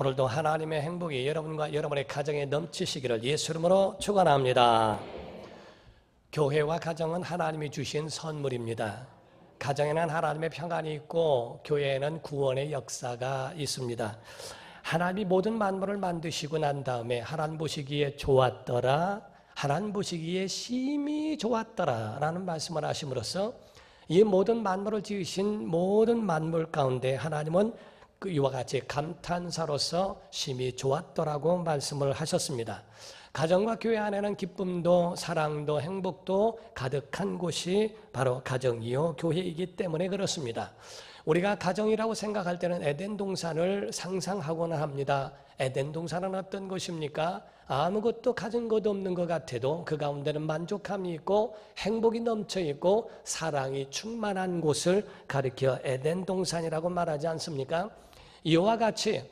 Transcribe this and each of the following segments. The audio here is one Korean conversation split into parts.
오늘도 하나님의 행복이 여러분과 여러분의 가정에 넘치시기를 예수 이름으로 축원합니다. 교회와 가정은 하나님이 주신 선물입니다. 가정에는 하나님의 평안이 있고 교회에는 구원의 역사가 있습니다. 하나님이 모든 만물을 만드시고 난 다음에 하나님 보시기에 좋았더라, 하나님 보시기에 심히 좋았더라 라는 말씀을 하심으로써 이 모든 만물을 지으신 모든 만물 가운데 하나님은 이와 같이 감탄사로서 심히 좋았더라고 말씀을 하셨습니다. 가정과 교회 안에는 기쁨도 사랑도 행복도 가득한 곳이 바로 가정이요 교회이기 때문에 그렇습니다. 우리가 가정이라고 생각할 때는 에덴 동산을 상상하고는 합니다. 에덴 동산은 어떤 곳입니까? 아무것도 가진 것 없는 것 같아도 그 가운데는 만족함이 있고 행복이 넘쳐 있고 사랑이 충만한 곳을 가리켜 에덴 동산이라고 말하지 않습니까? 이와 같이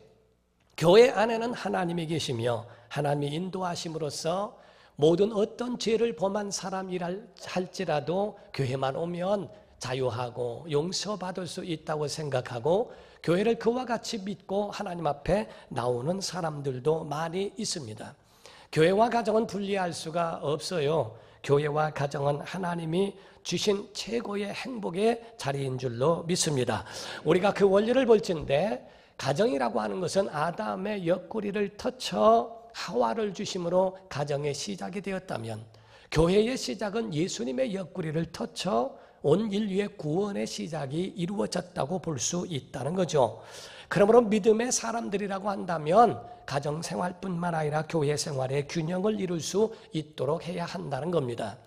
교회 안에는 하나님이 계시며 하나님이 인도하심으로써 모든 어떤 죄를 범한 사람이라 할지라도 교회만 오면 자유하고 용서받을 수 있다고 생각하고 교회를 그와 같이 믿고 하나님 앞에 나오는 사람들도 많이 있습니다. 교회와 가정은 분리할 수가 없어요. 교회와 가정은 하나님이 주신 최고의 행복의 자리인 줄로 믿습니다. 우리가 그 원리를 볼 텐데 가정이라고 하는 것은 아담의 옆구리를 터쳐 하와를 주심으로 가정의 시작이 되었다면 교회의 시작은 예수님의 옆구리를 터쳐 온 인류의 구원의 시작이 이루어졌다고 볼 수 있다는 거죠. 그러므로 믿음의 사람들이라고 한다면 가정생활뿐만 아니라 교회 생활의 균형을 이룰 수 있도록 해야 한다는 겁니다.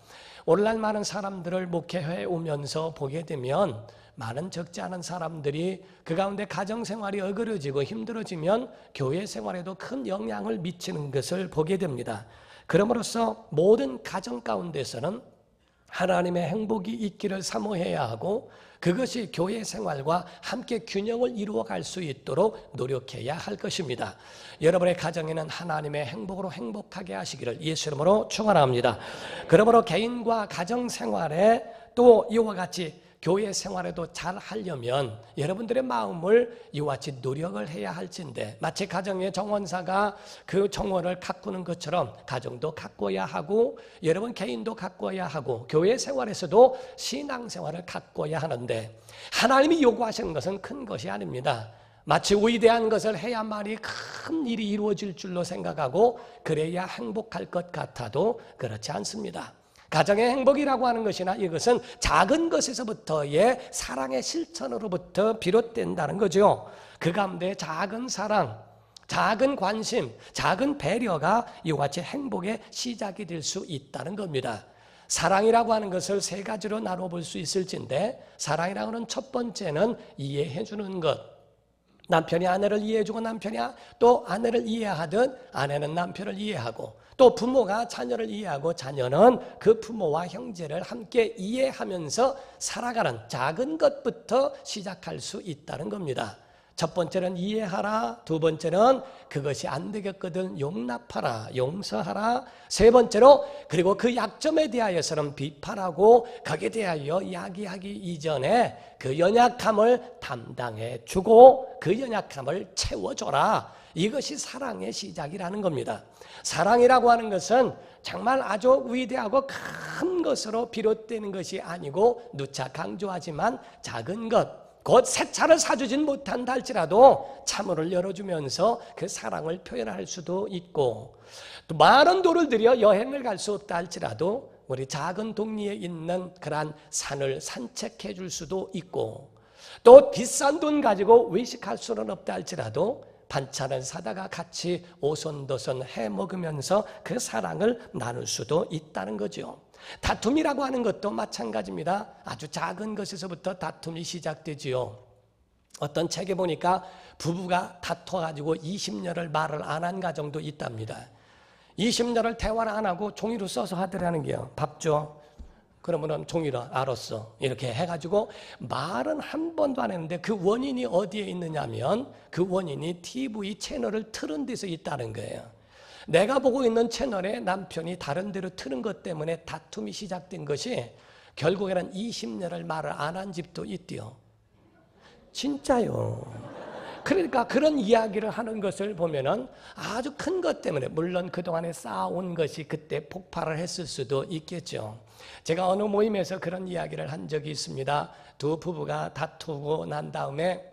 오늘날 많은 사람들을 목회해 오면서 보게 되면 많은 적지 않은 사람들이 그 가운데 가정생활이 어그러지고 힘들어지면 교회 생활에도 큰 영향을 미치는 것을 보게 됩니다. 그럼으로써 모든 가정 가운데서는 하나님의 행복이 있기를 사모해야 하고 그것이 교회 생활과 함께 균형을 이루어갈 수 있도록 노력해야 할 것입니다. 여러분의 가정에는 하나님의 행복으로 행복하게 하시기를 예수 이름으로 축원합니다. 그러므로 개인과 가정 생활에 또 이와 같이 교회 생활에도 잘 하려면 여러분들의 마음을 이와 같이 노력을 해야 할진데 마치 가정의 정원사가 그 정원을 가꾸는 것처럼 가정도 가꿔야 하고 여러분 개인도 가꿔야 하고 교회 생활에서도 신앙생활을 가꿔야 하는데 하나님이 요구하시는 것은 큰 것이 아닙니다. 마치 위대한 것을 해야만이 큰 일이 이루어질 줄로 생각하고 그래야 행복할 것 같아도 그렇지 않습니다. 가정의 행복이라고 하는 것이나 이것은 작은 것에서부터의 사랑의 실천으로부터 비롯된다는 거죠. 그 가운데 작은 사랑, 작은 관심, 작은 배려가 이와 같이 행복의 시작이 될 수 있다는 겁니다. 사랑이라고 하는 것을 세 가지로 나눠볼 수 있을진데 사랑이라고 하는 첫 번째는 이해해 주는 것. 남편이 아내를 이해해주고 남편이 또 아내를 이해하듯 아내는 남편을 이해하고 또 부모가 자녀를 이해하고 자녀는 그 부모와 형제를 함께 이해하면서 살아가는 작은 것부터 시작할 수 있다는 겁니다. 첫 번째는 이해하라, 두 번째는 그것이 안 되겠거든 용납하라, 용서하라, 세 번째로 그리고 그 약점에 대하여서는 비판하고 거기에 대하여 이야기하기 이전에 그 연약함을 담당해 주고 그 연약함을 채워줘라. 이것이 사랑의 시작이라는 겁니다. 사랑이라고 하는 것은 정말 아주 위대하고 큰 것으로 비롯되는 것이 아니고 누차 강조하지만 작은 것, 곧 새 차를 사주진 못한다 할지라도 차문을 열어주면서 그 사랑을 표현할 수도 있고 또 많은 돈을 들여 여행을 갈 수 없다 할지라도 우리 작은 동리에 있는 그러한 산을 산책해 줄 수도 있고 또 비싼 돈 가지고 외식할 수는 없다 할지라도 반찬을 사다가 같이 오손도손 해 먹으면서 그 사랑을 나눌 수도 있다는 거죠. 다툼이라고 하는 것도 마찬가지입니다. 아주 작은 것에서부터 다툼이 시작되지요. 어떤 책에 보니까 부부가 다퉈가지고 20년을 말을 안 한 가정도 있답니다. 20년을 대화를 안 하고 종이로 써서 하더라는 게요. 밥 줘. 그러면은 종이로 알았어. 이렇게 해가지고 말은 한 번도 안 했는데 그 원인이 어디에 있느냐면 그 원인이 TV 채널을 틀은 데서 있다는 거예요. 내가 보고 있는 채널에 남편이 다른 데로 트는 것 때문에 다툼이 시작된 것이 결국에는 20년을 말을 안 한 집도 있대요. 진짜요. 그러니까 그런 이야기를 하는 것을 보면은 아주 큰 것 때문에, 물론 그동안에 쌓아온 것이 그때 폭발을 했을 수도 있겠죠. 제가 어느 모임에서 그런 이야기를 한 적이 있습니다. 두 부부가 다투고 난 다음에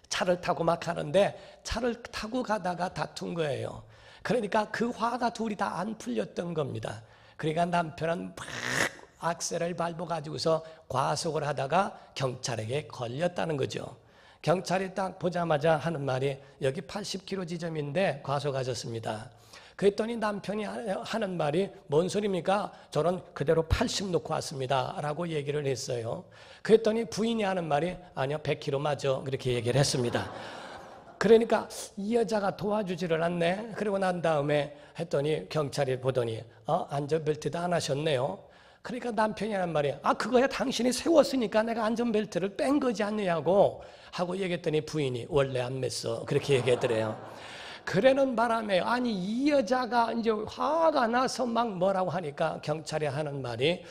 차를 타고 막 가는데 차를 타고 가다가 다툰 거예요. 그러니까 그 화가 둘이 다 안 풀렸던 겁니다. 그러니까 남편은 막 악셀을 밟아가지고서 과속을 하다가 경찰에게 걸렸다는 거죠. 경찰이 딱 보자마자 하는 말이 여기 80km 지점인데 과속하셨습니다. 그랬더니 남편이 하는 말이 뭔 소리입니까? 저는 그대로 80 놓고 왔습니다 라고 얘기를 했어요. 그랬더니 부인이 하는 말이 아니요 100km 맞아 그렇게 얘기를 했습니다. 그러니까 이 여자가 도와주지를 않네. 그러고 난 다음에 했더니 경찰이 보더니 안전벨트도 안 하셨네요. 그러니까 남편이 하는 말이 그거야 당신이 세웠으니까 내가 안전벨트를 뺀 거지 않느냐고 하고 얘기했더니 부인이 원래 안 맸어 그렇게 얘기했더래요. 그러는 바람에 이 여자가 이제 화가 나서 막 뭐라고 하니까 경찰이 하는 말이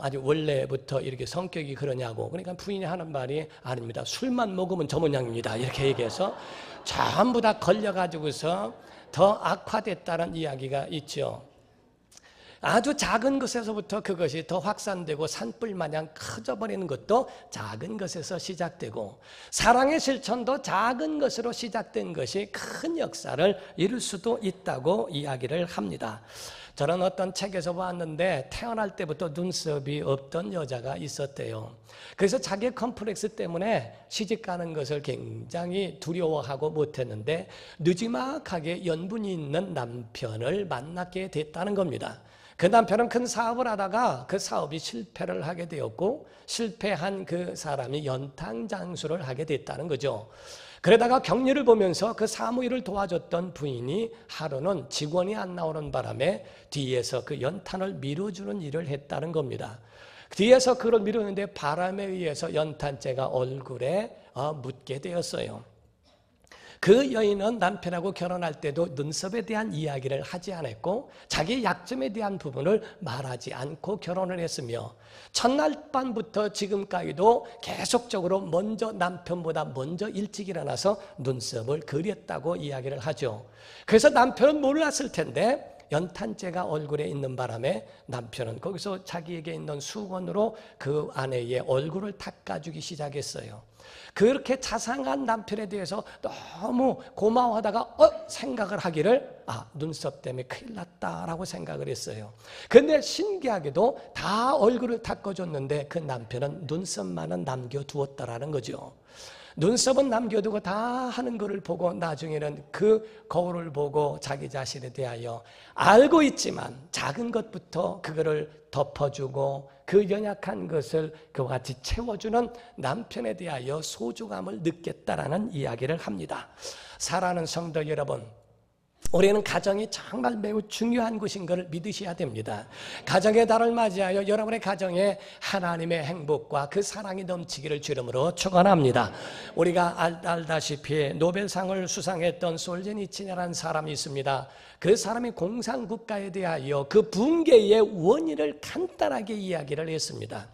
아주 원래부터 이렇게 성격이 그러냐고. 그러니까 부인이 하는 말이 아닙니다. 술만 먹으면 저 모양입니다. 이렇게 얘기해서 전부 다 걸려가지고서 더 악화됐다는 이야기가 있죠. 아주 작은 것에서부터 그것이 더 확산되고 산불 마냥 커져버리는 것도 작은 것에서 시작되고 사랑의 실천도 작은 것으로 시작된 것이 큰 역사를 이룰 수도 있다고 이야기를 합니다. 저는 어떤 책에서 봤는데 태어날 때부터 눈썹이 없던 여자가 있었대요. 그래서 자기 컴플렉스 때문에 시집 가는 것을 굉장히 두려워하고 못했는데 느지막하게 연분이 있는 남편을 만나게 됐다는 겁니다. 그 남편은 큰 사업을 하다가 그 사업이 실패를 하게 되었고 실패한 그 사람이 연탄장수를 하게 됐다는 거죠. 그러다가 격리를 보면서 그 사무일을 도와줬던 부인이 하루는 직원이 안 나오는 바람에 뒤에서 그 연탄을 밀어주는 일을 했다는 겁니다. 뒤에서 그걸 밀었는데 바람에 의해서 연탄재가 얼굴에 묻게 되었어요. 그 여인은 남편하고 결혼할 때도 눈썹에 대한 이야기를 하지 않았고 자기 약점에 대한 부분을 말하지 않고 결혼을 했으며 첫날 밤부터 지금까지도 계속적으로 남편보다 먼저 일찍 일어나서 눈썹을 그렸다고 이야기를 하죠. 그래서 남편은 몰랐을 텐데 연탄재가 얼굴에 있는 바람에 남편은 거기서 자기에게 있는 수건으로 그 아내의 얼굴을 닦아주기 시작했어요. 그렇게 자상한 남편에 대해서 너무 고마워하다가 생각을 하기를 눈썹 때문에 큰일 났다라고 생각을 했어요. 근데 신기하게도 다 얼굴을 닦아줬는데 그 남편은 눈썹만은 남겨두었다라는 거죠. 눈썹은 남겨두고 다 하는 것을 보고 나중에는 그 거울을 보고 자기 자신에 대하여 알고 있지만 작은 것부터 그거를 덮어주고 그 연약한 것을 그와 같이 채워주는 남편에 대하여 소중함을 느꼈다라는 이야기를 합니다. 사랑하는 성도 여러분, 우리는 가정이 정말 매우 중요한 것인 것을 믿으셔야 됩니다. 가정의 달을 맞이하여 여러분의 가정에 하나님의 행복과 그 사랑이 넘치기를 주름으로 축원합니다. 우리가 알다시피 노벨상을 수상했던 솔제니친이라는 사람이 있습니다. 그 사람이 공산국가에 대하여 그 붕괴의 원인을 간단하게 이야기를 했습니다.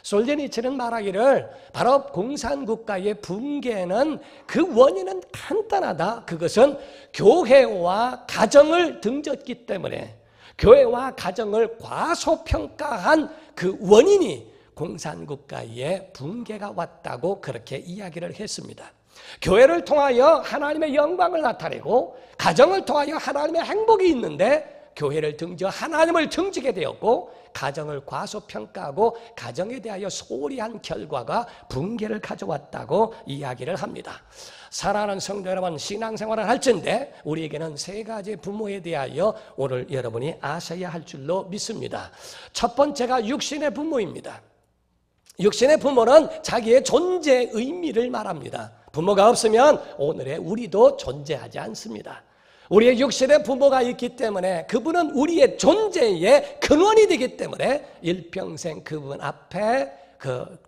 솔제니친은 말하기를 바로 공산국가의 붕괴는 그 원인은 간단하다. 그것은 교회와 가정을 등졌기 때문에 교회와 가정을 과소평가한 그 원인이 공산국가의 붕괴가 왔다고 그렇게 이야기를 했습니다. 교회를 통하여 하나님의 영광을 나타내고 가정을 통하여 하나님의 행복이 있는데 교회를 등져 하나님을 등지게 되었고 가정을 과소평가하고 가정에 대하여 소홀히 한 결과가 붕괴를 가져왔다고 이야기를 합니다. 사랑하는 성도 여러분, 신앙생활을 할 텐데 우리에게는 세 가지 부모에 대하여 오늘 여러분이 아셔야 할 줄로 믿습니다. 첫 번째가 육신의 부모입니다. 육신의 부모는 자기의 존재 의미를 말합니다. 부모가 없으면 오늘의 우리도 존재하지 않습니다. 우리의 육신의 부모가 있기 때문에 그분은 우리의 존재의 근원이 되기 때문에 일평생 그분 앞에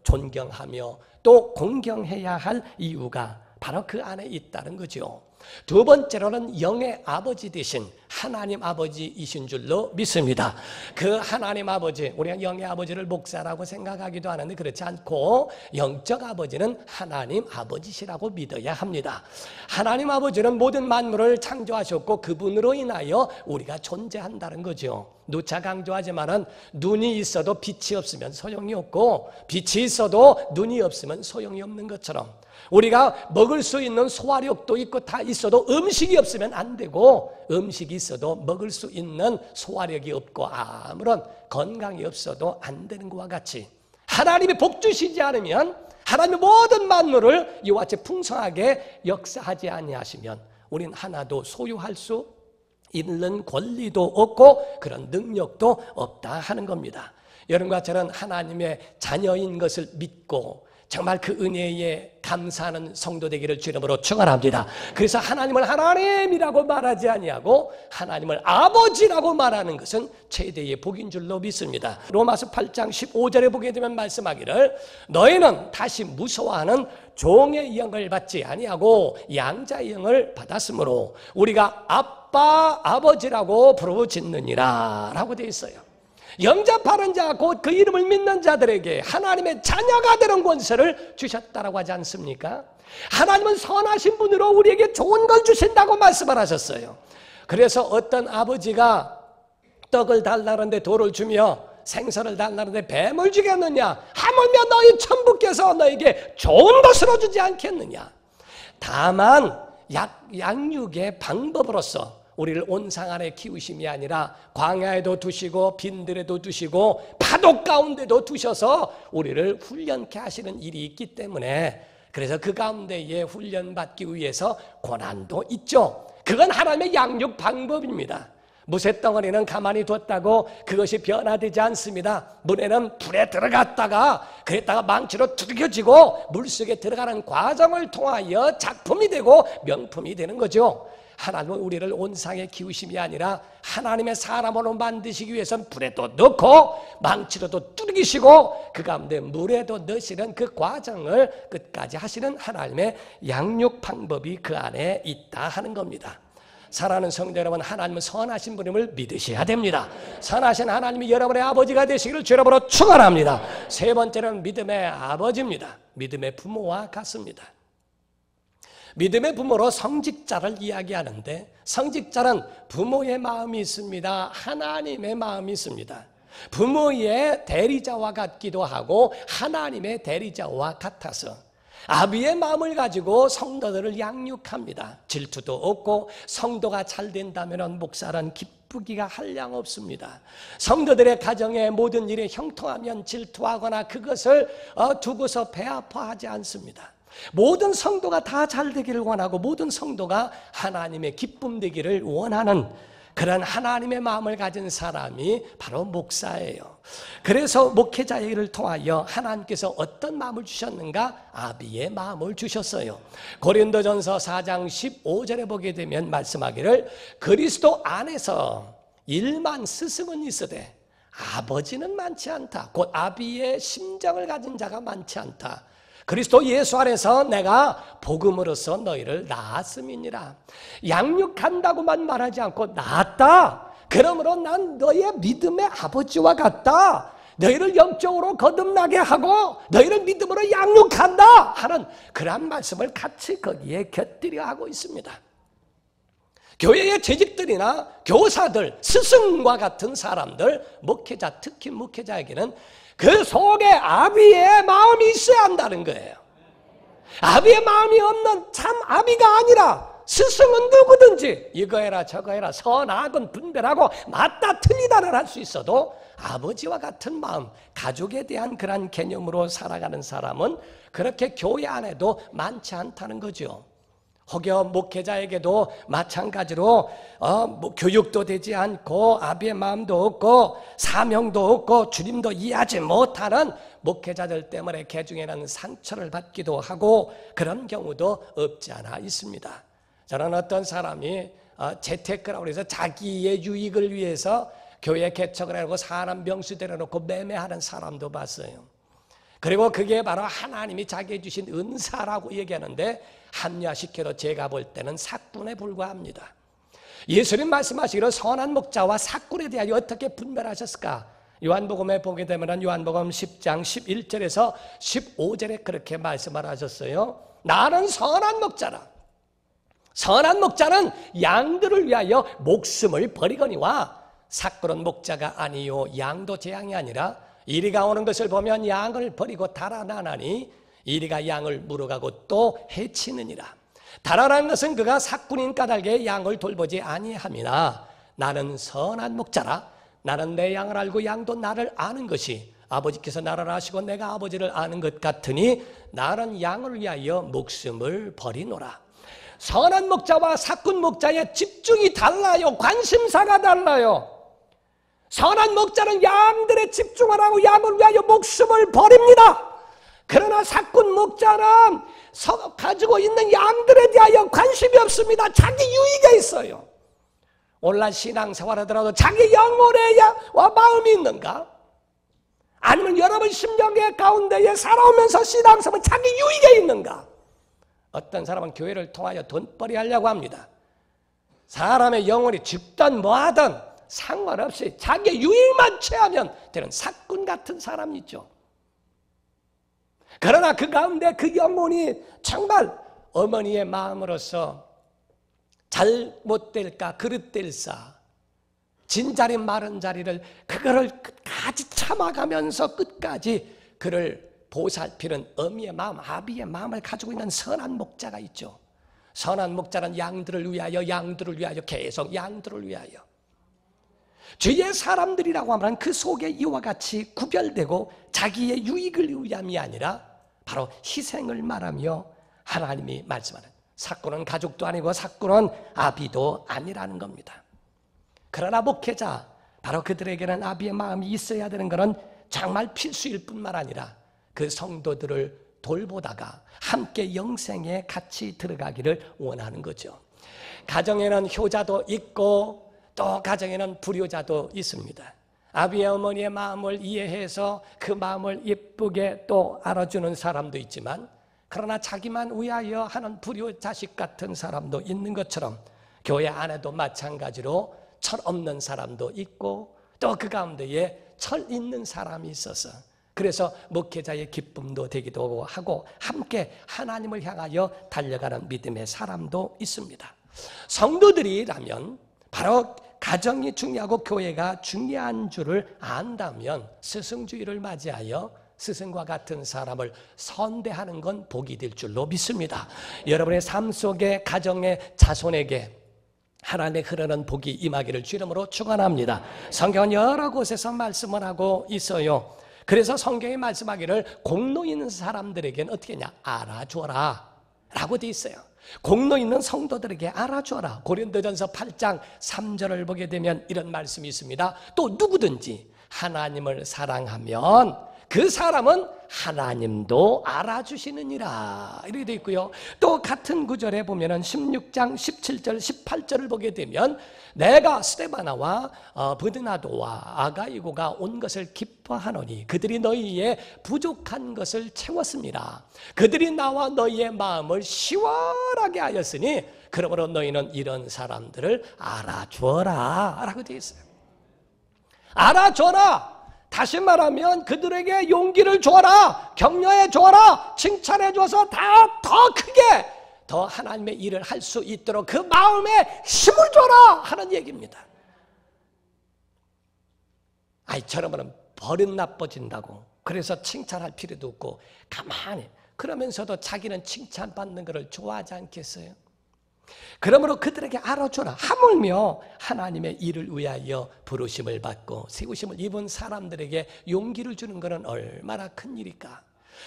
존경하며 또 공경해야 할 이유가 바로 그 안에 있다는 거죠. 두 번째로는 영의 아버지 되신 하나님 아버지이신 줄로 믿습니다. 그 하나님 아버지, 우리가 영의 아버지를 목사라고 생각하기도 하는데 그렇지 않고 영적 아버지는 하나님 아버지시라고 믿어야 합니다. 하나님 아버지는 모든 만물을 창조하셨고 그분으로 인하여 우리가 존재한다는 거죠. 누차 강조하지만은 눈이 있어도 빛이 없으면 소용이 없고 빛이 있어도 눈이 없으면 소용이 없는 것처럼 우리가 먹을 수 있는 소화력도 있고 다 있어도 음식이 없으면 안 되고 음식이 있어도 먹을 수 있는 소화력이 없고 아무런 건강이 없어도 안 되는 것과 같이 하나님이 복 주시지 않으면 하나님의 모든 만물을 이와 같이 풍성하게 역사하지 아니하시면 우린 하나도 소유할 수 있는 권리도 없고 그런 능력도 없다 하는 겁니다. 여러분과 저는 하나님의 자녀인 것을 믿고 정말 그 은혜에 감사하는 성도 되기를 주 이름으로 축원합니다. 그래서 하나님을 하나님이라고 말하지 아니하고 하나님을 아버지라고 말하는 것은 최대의 복인 줄로 믿습니다. 로마서 8장 15절에 보게 되면 말씀하기를 너희는 다시 무서워하는 종의 영을 받지 아니하고 양자의 영을 받았으므로 우리가 아빠 아버지라고 부르짖느니라 라고 되어 있어요. 영접하는 자, 곧 그 이름을 믿는 자들에게 하나님의 자녀가 되는 권세를 주셨다라고 하지 않습니까? 하나님은 선하신 분으로 우리에게 좋은 걸 주신다고 말씀을 하셨어요. 그래서 어떤 아버지가 떡을 달라는데 돌을 주며 생선을 달라는데 뱀을 주겠느냐? 하물며 너희 천부께서 너에게 좋은 것으로 주지 않겠느냐? 다만 양육의 방법으로서 우리를 온상 안에 키우심이 아니라 광야에도 두시고 빈들에도 두시고 파도 가운데도 두셔서 우리를 훈련케 하시는 일이 있기 때문에 그래서 그 가운데에 훈련받기 위해서 고난도 있죠. 그건 하나님의 양육 방법입니다. 무쇠덩어리는 가만히 뒀다고 그것이 변화되지 않습니다. 물에는 불에 들어갔다가 그랬다가 망치로 두들겨지고 물속에 들어가는 과정을 통하여 작품이 되고 명품이 되는 거죠. 하나님은 우리를 온상에 키우심이 아니라 하나님의 사람으로 만드시기 위해서는 불에도 넣고 망치로도 뚫기시고 그 가운데 물에도 넣으시는 그 과정을 끝까지 하시는 하나님의 양육 방법이 그 안에 있다 하는 겁니다. 사랑하는 성도 여러분, 하나님은 선하신 분임을 믿으셔야 됩니다. 선하신 하나님이 여러분의 아버지가 되시기를 주 이름으로 축원합니다. 세 번째는 믿음의 아버지입니다. 믿음의 부모와 같습니다. 믿음의 부모로 성직자를 이야기하는데 성직자는 부모의 마음이 있습니다. 하나님의 마음이 있습니다. 부모의 대리자와 같기도 하고 하나님의 대리자와 같아서 아비의 마음을 가지고 성도들을 양육합니다. 질투도 없고 성도가 잘 된다면 목사는 기쁘기가 한량 없습니다. 성도들의 가정의 모든 일에 형통하면 질투하거나 그것을 두고서 배 아파하지 않습니다. 모든 성도가 다 잘 되기를 원하고 모든 성도가 하나님의 기쁨 되기를 원하는 그런 하나님의 마음을 가진 사람이 바로 목사예요. 그래서 목회자를 통하여 하나님께서 어떤 마음을 주셨는가? 아비의 마음을 주셨어요. 고린도전서 4장 15절에 보게 되면 말씀하기를 그리스도 안에서 일만 스승은 있으되 아버지는 많지 않다. 곧 아비의 심정을 가진 자가 많지 않다. 그리스도 예수 안에서 내가 복음으로써 너희를 낳았음이니라. 양육한다고만 말하지 않고 낳았다. 그러므로 난 너희의 믿음의 아버지와 같다. 너희를 영적으로 거듭나게 하고 너희를 믿음으로 양육한다 하는 그러한 말씀을 같이 거기에 곁들여 하고 있습니다. 교회의 재직들이나 교사들, 스승과 같은 사람들, 목회자, 특히 목회자에게는 그 속에 아비의 마음이 있어야 한다는 거예요. 아비의 마음이 없는 참 아비가 아니라 스승은 누구든지 이거 해라 저거 해라 선악은 분별하고 맞다 틀리다를 할 수 있어도 아버지와 같은 마음, 가족에 대한 그런 개념으로 살아가는 사람은 그렇게 교회 안에도 많지 않다는 거죠. 혹여 목회자에게도 마찬가지로 교육도 되지 않고 아비의 마음도 없고 사명도 없고 주님도 이해하지 못하는 목회자들 때문에 개중에는 상처를 받기도 하고 그런 경우도 없지 않아 있습니다. 저는 어떤 사람이 재테크라고 해서 자기의 유익을 위해서 교회 개척을 하고 사람 명수 들여놓고 매매하는 사람도 봤어요. 그리고 그게 바로 하나님이 자기에게 주신 은사라고 얘기하는데 합리화시켜도 제가 볼 때는 삭군에 불과합니다. 예수님 말씀하시기로 선한 목자와 삭군에 대하여 어떻게 분별하셨을까? 요한복음에 보게 되면 요한복음 10장 11절에서 15절에 그렇게 말씀을 하셨어요. 나는 선한 목자라. 선한 목자는 양들을 위하여 목숨을 버리거니와 삭군은 목자가 아니요 양도 제 양이 아니라 이리가 오는 것을 보면 양을 버리고 달아나나니 이리가 양을 물어가고 또 해치느니라. 달아나는 것은 그가 삭군인 까닭에 양을 돌보지 아니함이나 나는 선한 목자라. 나는 내 양을 알고 양도 나를 아는 것이 아버지께서 나를 아시고 내가 아버지를 아는 것 같으니 나는 양을 위하여 목숨을 버리노라. 선한 목자와 삭군 목자의 집중이 달라요. 관심사가 달라요. 선한 목자는 양들에 집중을 하고 양을 위하여 목숨을 버립니다. 그러나 삭군 목자는 가지고 있는 양들에 대하여 관심이 없습니다. 자기 유익에 있어요. 오늘날 신앙생활 하더라도 자기 영혼에 와 마음이 있는가? 아니면 여러분 심령의 가운데에 살아오면서 신앙생활 자기 유익에 있는가? 어떤 사람은 교회를 통하여 돈벌이 하려고 합니다. 사람의 영혼이 죽든 뭐하든 상관없이 자기 유익만 취하면 되는 삭군 같은 사람이 있죠. 그러나 그 가운데 그 영혼이 정말 어머니의 마음으로서 잘못될까 그릇될사 진자리 마른 자리를 그거를 끝까지 참아가면서 끝까지 그를 보살피는 어미의 마음, 아비의 마음을 가지고 있는 선한 목자가 있죠. 선한 목자는 양들을 위하여 계속 양들을 위하여 주위의 사람들이라고 하면 그 속에 이와 같이 구별되고 자기의 유익을 위함이 아니라 바로 희생을 말하며 하나님이 말씀하는 삭군은 가족도 아니고 삭군은 아비도 아니라는 겁니다. 그러나 목회자, 바로 그들에게는 아비의 마음이 있어야 되는 것은 정말 필수일 뿐만 아니라 그 성도들을 돌보다가 함께 영생에 같이 들어가기를 원하는 거죠. 가정에는 효자도 있고 또 가정에는 불효자도 있습니다. 아비의 어머니의 마음을 이해해서 그 마음을 예쁘게 또 알아주는 사람도 있지만 그러나 자기만 위하여 하는 불효 자식 같은 사람도 있는 것처럼 교회 안에도 마찬가지로 철 없는 사람도 있고 또 그 가운데에 철 있는 사람이 있어서 그래서 목회자의 기쁨도 되기도 하고 함께 하나님을 향하여 달려가는 믿음의 사람도 있습니다. 성도들이라면 바로 가정이 중요하고 교회가 중요한 줄을 안다면 스승주의를 맞이하여 스승과 같은 사람을 선대하는 건 복이 될 줄로 믿습니다. 여러분의 삶 속에 가정의 자손에게 하나님의 흐르는 복이 임하기를 주 이름으로 축원합니다. 성경은 여러 곳에서 말씀을 하고 있어요. 그래서 성경이 말씀하기를 공로 있는 사람들에게는 어떻게 했냐? 알아줘라 라고 되어 있어요. 공로 있는 성도들에게 알아줘라. 고린도전서 8장 3절을 보게 되면 이런 말씀이 있습니다. 또 누구든지 하나님을 사랑하면 그 사람은 하나님도 알아주시느니라 이렇게 되어 있고요. 또 같은 구절에 보면 16장 17절 18절을 보게 되면 내가 스데바나와 브드나도와 아가이고가 온 것을 기뻐하노니 그들이 너희의 부족한 것을 채웠습니다. 그들이 나와 너희의 마음을 시원하게 하였으니 그러므로 너희는 이런 사람들을 알아주어라 라고 되어 있어요. 알아줘라. 다시 말하면 그들에게 용기를 줘라, 격려해 줘라, 칭찬해 줘서 더 크게 더 하나님의 일을 할 수 있도록 그 마음에 힘을 줘라 하는 얘기입니다. 저러면 버릇 나빠진다고 그래서 칭찬할 필요도 없고 가만히 그러면서도 자기는 칭찬받는 것을 좋아하지 않겠어요? 그러므로 그들에게 알아줘라. 하물며 하나님의 일을 위하여 부르심을 받고 세우심을 입은 사람들에게 용기를 주는 것은 얼마나 큰 일일까?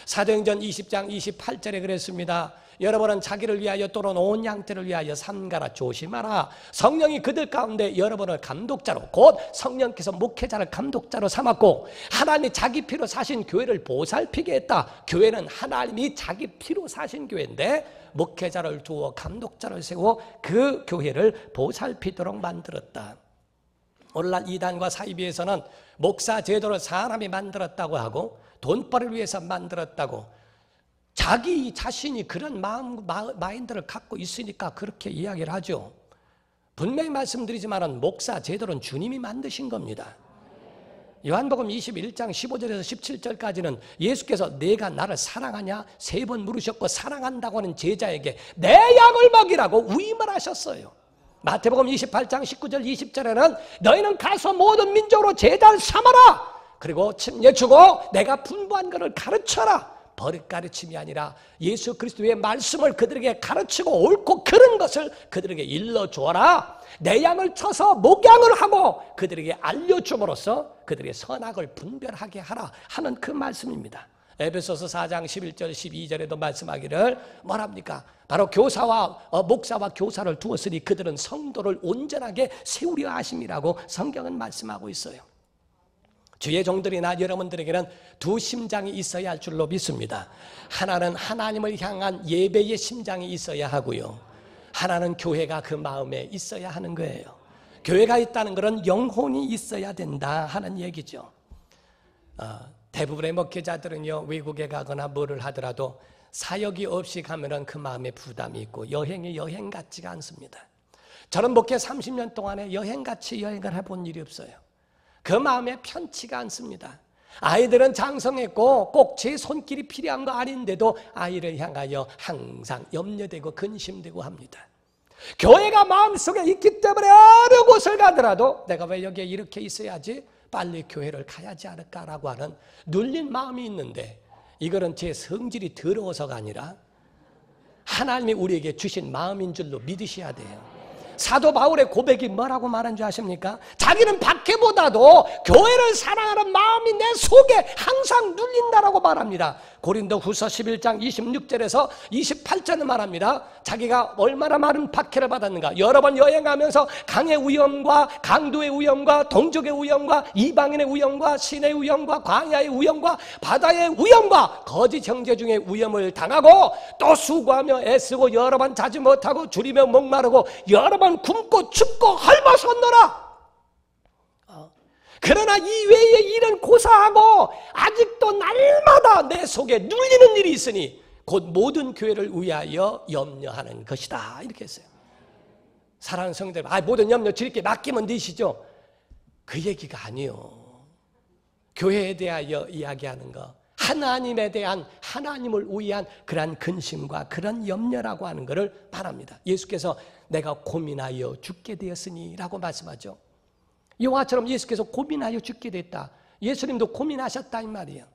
사도행전 20장 28절에 그랬습니다. 여러분은 자기를 위하여 또는 온 양떼를 위하여 삼가라. 조심하라. 성령이 그들 가운데 여러분을 감독자로 곧 성령께서 목회자를 감독자로 삼았고 하나님이 자기 피로 사신 교회를 보살피게 했다. 교회는 하나님이 자기 피로 사신 교회인데 목회자를 두어 감독자를 세워 그 교회를 보살피도록 만들었다. 오늘날 이단과 사이비에서는 목사 제도를 사람이 만들었다고 하고 돈벌이를 위해서 만들었다고 자기 자신이 그런 마인드를 갖고 있으니까 그렇게 이야기를 하죠. 분명히 말씀드리지만 목사 제도는 주님이 만드신 겁니다. 요한복음 21장 15절에서 17절까지는 예수께서 내가 나를 사랑하냐 3번 물으셨고 사랑한다고 하는 제자에게 내 양을 먹이라고 위임을 하셨어요. 마태복음 28장 19절 20절에는 너희는 가서 모든 민족으로 제자를 삼아라. 그리고 침례주고 내가 분부한 것을 가르쳐라. 버릇 가르침이 아니라 예수 그리스도의 말씀을 그들에게 가르치고 옳고 그른 것을 그들에게 일러주어라. 내 양을 쳐서 목양을 하고 그들에게 알려줌으로써 그들의 선악을 분별하게 하라 하는 그 말씀입니다. 에베소서 4장 11절 12절에도 말씀하기를 뭐랍니까? 바로 교사와 목사와 교사를 두었으니 그들은 성도를 온전하게 세우려 하심이라고 성경은 말씀하고 있어요. 주의 종들이나 여러분들에게는 두 심장이 있어야 할 줄로 믿습니다. 하나는 하나님을 향한 예배의 심장이 있어야 하고요, 하나는 교회가 그 마음에 있어야 하는 거예요. 교회가 있다는 것은 영혼이 있어야 된다 하는 얘기죠. 대부분의 목회자들은요, 외국에 가거나 뭐를 하더라도 사역이 없이 가면은 그 마음에 부담이 있고 여행이 여행 같지가 않습니다. 저는 목회 30년 동안에 여행같이 여행을 해본 일이 없어요. 그 마음에 편치가 않습니다. 아이들은 장성했고 꼭 제 손길이 필요한 거 아닌데도 아이를 향하여 항상 염려되고 근심되고 합니다. 교회가 마음속에 있기 때문에 어느 곳을 가더라도 내가 왜 여기에 이렇게 있어야지, 빨리 교회를 가야지 않을까라고 하는 눌린 마음이 있는데, 이거는 제 성질이 더러워서가 아니라 하나님이 우리에게 주신 마음인 줄로 믿으셔야 돼요. 사도 바울의 고백이 뭐라고 말한 줄 아십니까? 자기는 밖에보다도 교회를 사랑하는 마음이 내 속에 항상 눌린다라고 말합니다. 고린도후서 11장 26절에서 28절을 말합니다. 자기가 얼마나 많은 박해를 받았는가. 여러 번 여행하면서 강의 위험과 강도의 위험과 동족의 위험과 이방인의 위험과 신의 위험과 광야의 위험과 바다의 위험과 거짓 형제 중에 위험을 당하고 또 수고하며 애쓰고 여러 번 자지 못하고 줄이며 목마르고 여러 번 굶고 춥고 헐벗었노라. 그러나 이외의 일은 고사하고 아직도 날마다 내 속에 눌리는 일이 있으니 곧 모든 교회를 위하여 염려하는 것이다. 이렇게 했어요. 사랑하는 성도들, 모든 염려 주님께 맡기면 되시죠. 그 얘기가 아니에요. 교회에 대하여 이야기하는 거, 하나님에 대한, 하나님을 위한 그러한 근심과 그런 염려라고 하는 것을 말합니다. 예수께서 내가 고민하여 죽게 되었으니 라고 말씀하죠. 영화처럼 예수께서 고민하여 죽게 됐다. 예수님도 고민하셨다 이 말이에요.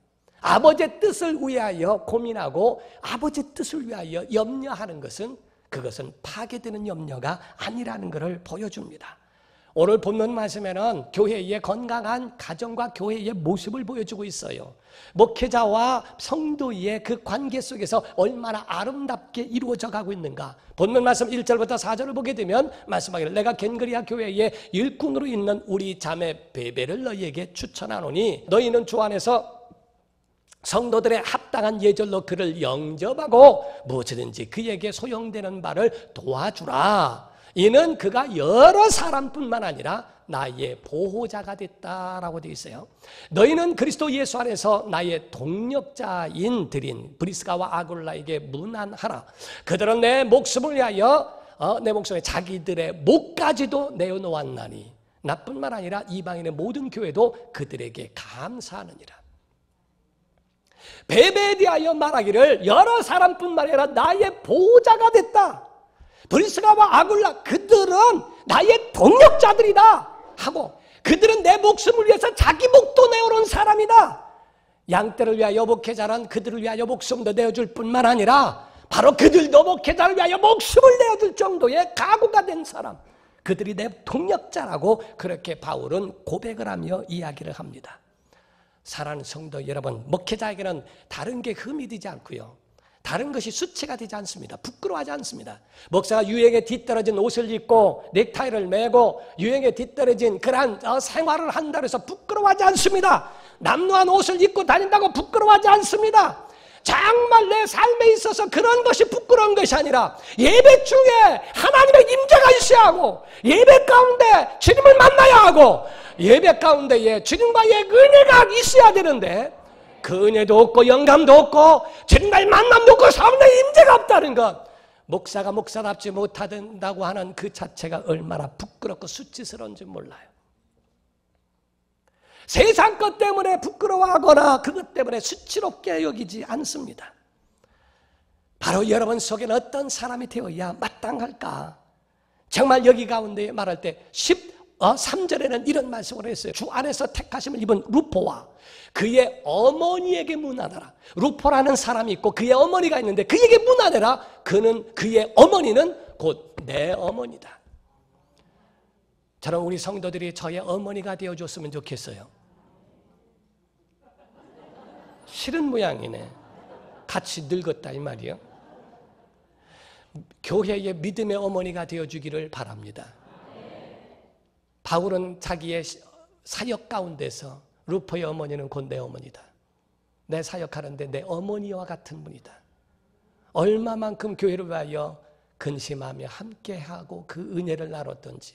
아버지의 뜻을 위하여 고민하고 아버지의 뜻을 위하여 염려하는 것은, 그것은 파괴되는 염려가 아니라는 것을 보여줍니다. 오늘 본문 말씀에는 교회의 건강한 가정과 교회의 모습을 보여주고 있어요. 목회자와 성도의 그 관계 속에서 얼마나 아름답게 이루어져 가고 있는가. 본문 말씀 1절부터 4절을 보게 되면 말씀하기를 내가 겐그리아 교회의 일꾼으로 있는 우리 자매 베베를 너희에게 추천하노니 너희는 주 안에서 성도들의 합당한 예절로 그를 영접하고 무엇이든지 그에게 소용되는 바를 도와주라. 이는 그가 여러 사람뿐만 아니라 나의 보호자가 됐다라고 되어 있어요. 너희는 그리스도 예수 안에서 나의 동력자인 들인 브리스가와 아굴라에게 문안하라. 그들은 내 목숨을 위하여 내 목숨에 자기들의 목까지도 내어놓았나니 나뿐만 아니라 이방인의 모든 교회도 그들에게 감사하느니라. 베베에 대하여 말하기를 여러 사람뿐만 아니라 나의 보호자가 됐다. 브리스가와 아굴라, 그들은 나의 동력자들이다 하고, 그들은 내 목숨을 위해서 자기 목도 내어놓은 사람이다. 양떼를 위하여 목회자는 그들을 위하여 목숨도 내어줄 뿐만 아니라 바로 그들도 목회자를 위하여 목숨을 내어줄 정도의 각오가 된 사람, 그들이 내 동력자라고 그렇게 바울은 고백을 하며 이야기를 합니다. 사랑하는 성도 여러분, 목회자에게는 다른 게 흠이 되지 않고요, 다른 것이 수치가 되지 않습니다. 부끄러워하지 않습니다. 목사가 유행에 뒤떨어진 옷을 입고 넥타이를 매고 유행에 뒤떨어진 그러한 생활을 한다고 해서 부끄러워하지 않습니다. 남루한 옷을 입고 다닌다고 부끄러워하지 않습니다. 정말 내 삶에 있어서 그런 것이 부끄러운 것이 아니라 예배 중에 하나님의 임재가 있어야 하고, 예배 가운데 주님을 만나야 하고, 예배 가운데에 주님과의 은혜가 있어야 되는데 그 은혜도 없고 영감도 없고 주님과의 만남도 없고 성령의 임재가 없다는 것, 목사가 목사답지 못한다고 하는 그 자체가 얼마나 부끄럽고 수치스러운지 몰라요. 세상 것 때문에 부끄러워하거나 그것 때문에 수치롭게 여기지 않습니다. 바로 여러분 속에는 어떤 사람이 되어야 마땅할까? 정말 여기 가운데 말할 때 13절에는 이런 말씀을 했어요. 주 안에서 택하심을 입은 루포와 그의 어머니에게 문안하라. 루포라는 사람이 있고 그의 어머니가 있는데 그에게 문안하라. 그의 어머니는 곧 내 어머니다. 저는 우리 성도들이 저의 어머니가 되어줬으면 좋겠어요. 싫은 모양이네. 같이 늙었다 이 말이요. 교회의 믿음의 어머니가 되어주기를 바랍니다. 바울은 자기의 사역 가운데서 루포의 어머니는 곧 내 어머니다. 내 사역하는데 내 어머니와 같은 분이다. 얼마만큼 교회를 위하여 근심하며 함께하고 그 은혜를 나눴던지,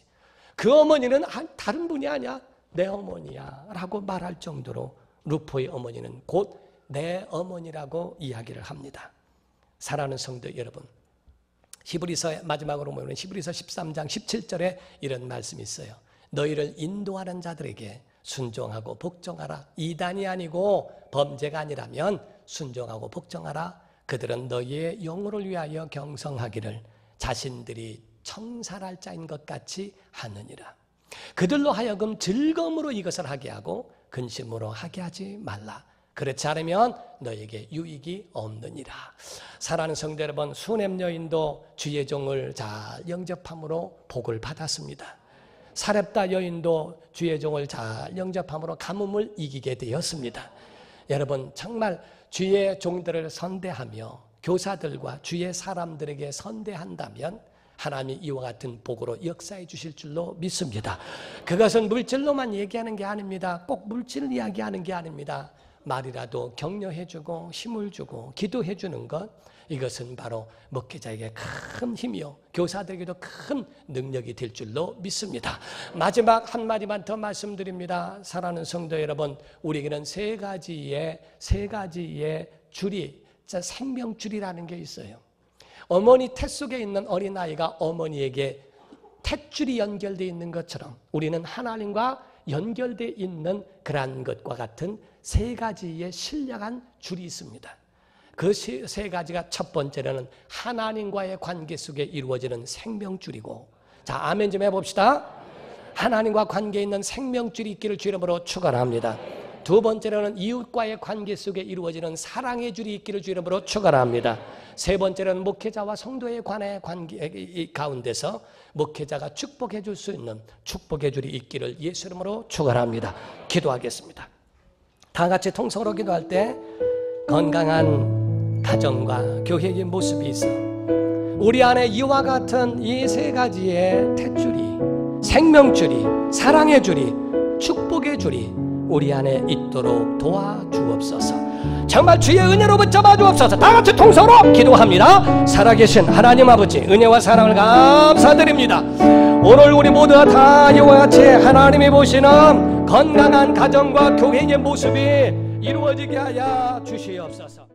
그 어머니는 다른 분이 아니야, 내 어머니야 라고 말할 정도로 루포의 어머니는 곧 내 어머니라고 이야기를 합니다. 사랑하는 성도 여러분, 히브리서 마지막으로 보면 히브리서 13장 17절에 이런 말씀이 있어요. 너희를 인도하는 자들에게 순종하고 복종하라. 이단이 아니고 범죄가 아니라면 순종하고 복종하라. 그들은 너희의 영혼을 위하여 경성하기를 자신들이 청산할 자인 것 같이 하느니라. 그들로 하여금 즐거움으로 이것을 하게 하고 근심으로 하게 하지 말라. 그렇지 않으면 너에게 유익이 없느니라. 사랑하는 성도 여러분, 수넴 여인도 주의 종을 잘 영접함으로 복을 받았습니다. 사렙다 여인도 주의 종을 잘 영접함으로 가뭄을 이기게 되었습니다. 여러분, 정말 주의 종들을 선대하며 교사들과 주의 사람들에게 선대한다면 하나님이 이와 같은 복으로 역사해 주실 줄로 믿습니다. 그것은 물질로만 얘기하는 게 아닙니다. 꼭 물질을 이야기하는 게 아닙니다. 말이라도 격려해 주고 힘을 주고 기도해 주는 것, 이것은 바로 목회자에게 큰 힘이요 교사들에게도 큰 능력이 될 줄로 믿습니다. 마지막 한마디만 더 말씀드립니다. 사랑하는 성도 여러분, 우리에게는 세 가지의 줄이, 생명줄이라는 게 있어요. 어머니 태 속에 있는 어린아이가 어머니에게 탯줄이 연결되어 있는 것처럼 우리는 하나님과 연결되어 있는 그러한 것과 같은 세 가지의 신령한 줄이 있습니다. 그 세 가지가 첫 번째로는 하나님과의 관계 속에 이루어지는 생명줄이고, 자, 아멘 좀 해봅시다. 하나님과 관계에 있는 생명줄이 있기를 주 이름으로 축원합니다. 두 번째로는 이웃과의 관계 속에 이루어지는 사랑의 줄이 있기를 주 이름으로 축원합니다. 세 번째로는 목회자와 성도의 관계 가운데서 목회자가 축복해 줄 수 있는 축복의 줄이 있기를 예수 이름으로 축원합니다. 기도하겠습니다. 다 같이 통성으로 기도할 때 건강한 가정과 교회의 모습이 있어 우리 안에 이와 같은 이 세 가지의 탯줄이, 생명줄이, 사랑의 줄이, 축복의 줄이 우리 안에 있도록 도와주옵소서. 정말 주의 은혜로 붙잡아 주옵소서. 다 같이 통성으로 기도합니다. 살아계신 하나님 아버지, 은혜와 사랑을 감사드립니다. 오늘 우리 모두가 다 이와 같이 하나님이 보시는 건강한 가정과 교회의 모습이 이루어지게 하여 주시옵소서.